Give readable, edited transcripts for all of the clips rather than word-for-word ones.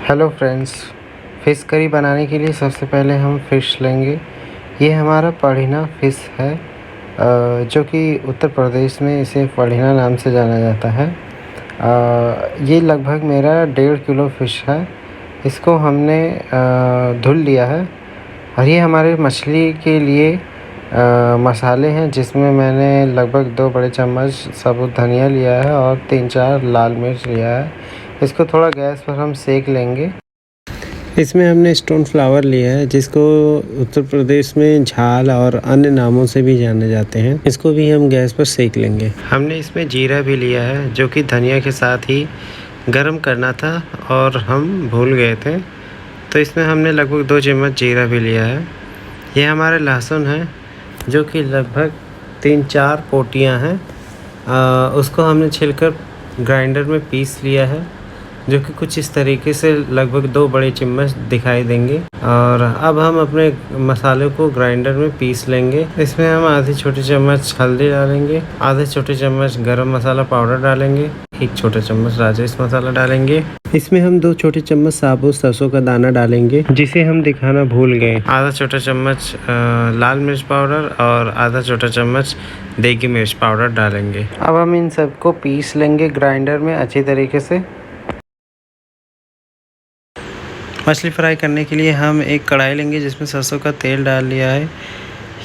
Hello friends, fish curry बनाने के लिए सबसे पहले हम फ़िश लेंगे। ये हमारा पढ़ीना फ़िश है, जो कि उत्तर प्रदेश में इसे पढ़ीना नाम से जाना जाता है। ये लगभग मेरा 1.5 किलो फ़िश है। इसको हमने धुल लिया है और ये हमारे मछली के लिए मसाले हैं, जिसमें मैंने लगभग 2 बड़े चम्मच साबुत धनिया लिया है और 3-4 लाल मिर्च लिया है। इसको थोड़ा गैस पर हम सेक लेंगे। इसमें हमने स्टोन फ्लावर लिया है, जिसको उत्तर प्रदेश में झाल और अन्य नामों से भी जाने जाते हैं। इसको भी हम गैस पर सेक लेंगे। हमने इसमें जीरा भी लिया है, जो कि धनिया के साथ ही गरम करना था और हम भूल गए थे, तो इसमें हमने लगभग 2 चम्मच जीरा भी लिया है। ये हमारे लहसुन है, जो कि लगभग 3-4 पोटियाँ हैं। उसको हमने छिलकर ग्राइंडर में पीस लिया है, जो कि कुछ इस तरीके से लगभग 2 बड़े चम्मच दिखाई देंगे। और अब हम अपने मसाले को ग्राइंडर में पीस लेंगे। इसमें हम आधे छोटे चम्मच हल्दी डालेंगे, आधे छोटे चम्मच गरम मसाला पाउडर डालेंगे, 1 छोटा चम्मच राजस मसाला डालेंगे। इसमें हम 2 छोटे चम्मच साबुत सरसों का दाना डालेंगे, जिसे हम दिखाना भूल गए। आधा छोटा चम्मच लाल मिर्च पाउडर और आधा छोटा चम्मच देगी मिर्च पाउडर डालेंगे। अब हम इन सबको पीस लेंगे ग्राइंडर में अच्छी तरीके से। मछली फ्राई करने के लिए हम एक कढ़ाई लेंगे, जिसमें सरसों का तेल डाल लिया है।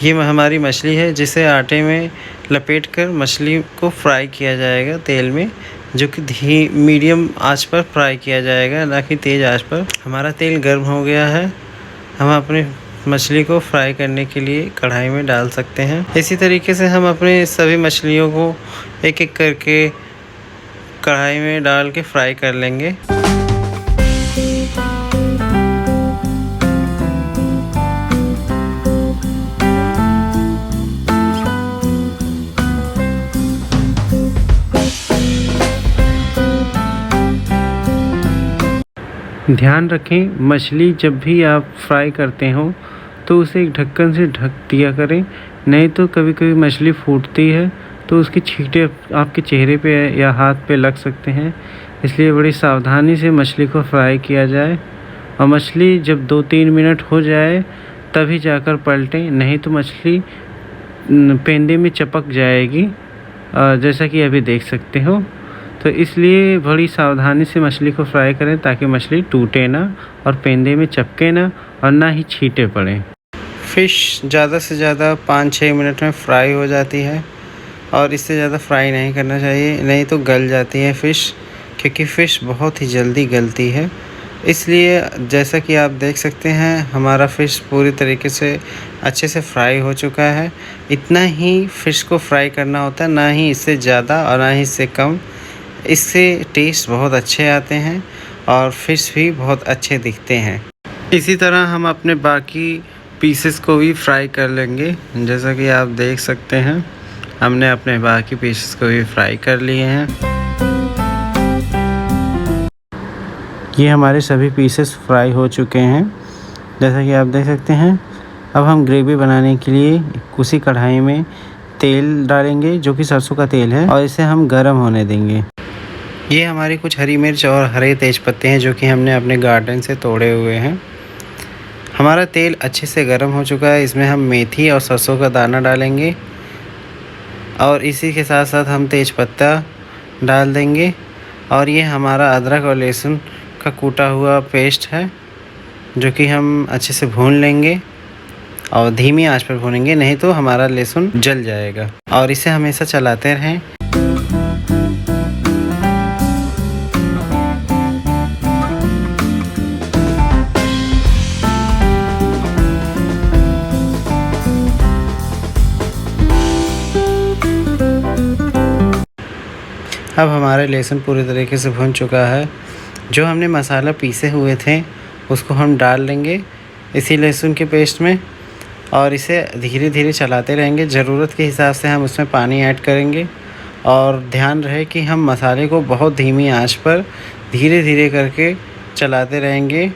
ये हमारी मछली है, जिसे आटे में लपेटकर मछली को फ्राई किया जाएगा तेल में, जो कि मीडियम आंच पर फ्राई किया जाएगा, ना कि तेज़ आंच पर। हमारा तेल गर्म हो गया है। हम अपने मछली को फ्राई करने के लिए कढ़ाई में डाल सकते हैं। इसी तरीके से हम अपने सभी मछलियों को एक-एक करके कढ़ाई में डाल के फ्राई कर लेंगे। ध्यान रखें, मछली जब भी आप फ्राई करते हो तो उसे एक ढक्कन से ढक दिया करें, नहीं तो कभी कभी मछली फूटती है तो उसके छींटे आपके चेहरे पे या हाथ पे लग सकते हैं। इसलिए बड़ी सावधानी से मछली को फ्राई किया जाए और मछली जब 2-3 मिनट हो जाए तभी जाकर पलटें, नहीं तो मछली पेंदे में चपक जाएगी, जैसा कि अभी देख सकते हो। तो इसलिए बड़ी सावधानी से मछली को फ्राई करें, ताकि मछली टूटे ना और पेंदे में चपके ना और ना ही छींटे पड़ें। फ़िश ज़्यादा से ज़्यादा 5-6 मिनट में फ्राई हो जाती है और इससे ज़्यादा फ्राई नहीं करना चाहिए, नहीं तो गल जाती है फ़िश, क्योंकि फ़िश बहुत ही जल्दी गलती है। इसलिए जैसा कि आप देख सकते हैं, हमारा फ़िश पूरी तरीके से अच्छे से फ्राई हो चुका है। इतना ही फ़िश को फ्राई करना होता है, ना ही इससे ज़्यादा और ना ही इससे कम। इससे टेस्ट बहुत अच्छे आते हैं और फ़िश भी बहुत अच्छे दिखते हैं। इसी तरह हम अपने बाकी पीसेस को भी फ्राई कर लेंगे। जैसा कि आप देख सकते हैं, हमने अपने बाकी पीसेस को भी फ्राई कर लिए हैं। ये हमारे सभी पीसेस फ्राई हो चुके हैं, जैसा कि आप देख सकते हैं। अब हम ग्रेवी बनाने के लिए उसी कढ़ाई में तेल डालेंगे, जो कि सरसों का तेल है, और इसे हम गर्म होने देंगे। ये हमारी कुछ हरी मिर्च और हरे तेज पत्ते हैं, जो कि हमने अपने गार्डन से तोड़े हुए हैं। हमारा तेल अच्छे से गर्म हो चुका है। इसमें हम मेथी और सरसों का दाना डालेंगे और इसी के साथ साथ हम तेज पत्ता डाल देंगे। और ये हमारा अदरक और लहसुन का कूटा हुआ पेस्ट है, जो कि हम अच्छे से भून लेंगे और धीमी आंच पर भूनेंगे, नहीं तो हमारा लहसुन जल जाएगा। और इसे हमेशा चलाते रहें। अब हमारे लहसुन पूरी तरीके से भुन चुका है। जो हमने मसाला पीसे हुए थे उसको हम डाल लेंगे इसी लहसुन के पेस्ट में, और इसे धीरे धीरे चलाते रहेंगे। ज़रूरत के हिसाब से हम उसमें पानी ऐड करेंगे और ध्यान रहे कि हम मसाले को बहुत धीमी आंच पर धीरे धीरे करके चलाते रहेंगे,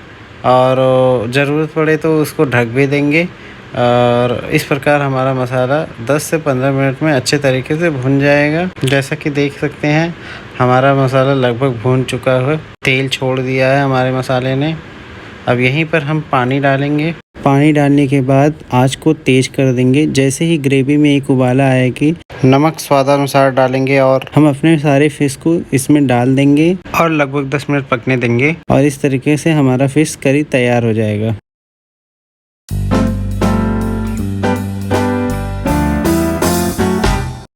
और ज़रूरत पड़े तो उसको ढक भी देंगे। और इस प्रकार हमारा मसाला 10 से 15 मिनट में अच्छे तरीके से भुन जाएगा। जैसा कि देख सकते हैं, हमारा मसाला लगभग भुन चुका है। तेल छोड़ दिया है हमारे मसाले ने। अब यहीं पर हम पानी डालेंगे। पानी डालने के बाद आँच को तेज़ कर देंगे। जैसे ही ग्रेवी में एक उबाला आएगी, नमक स्वादानुसार डालेंगे और हम अपने सारे फ़िश को इसमें डाल देंगे और लगभग 10 मिनट पकने देंगे और इस तरीके से हमारा फ़िश करी तैयार हो जाएगा।